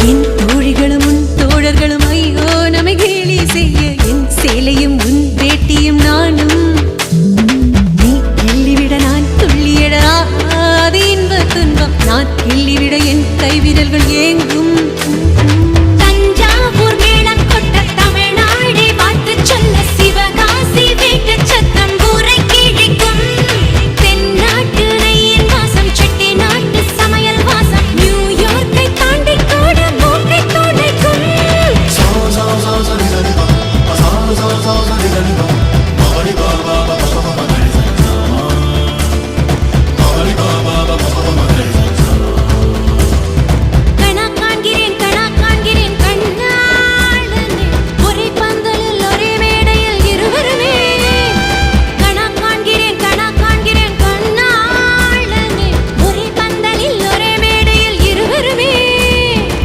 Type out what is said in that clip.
என் தோழிகளும் உன் தோழர்களும் ஐயோ நம்மை கேலி செய்ய என் சேலையும் உன் வேட்டியும் நானும் நீ கிள்ளிவிட நான் துள்ளியடாது இன்ப துன்பம் நான் கிள்ளிவிட என் கைவிரல்கள் ஏங்கும்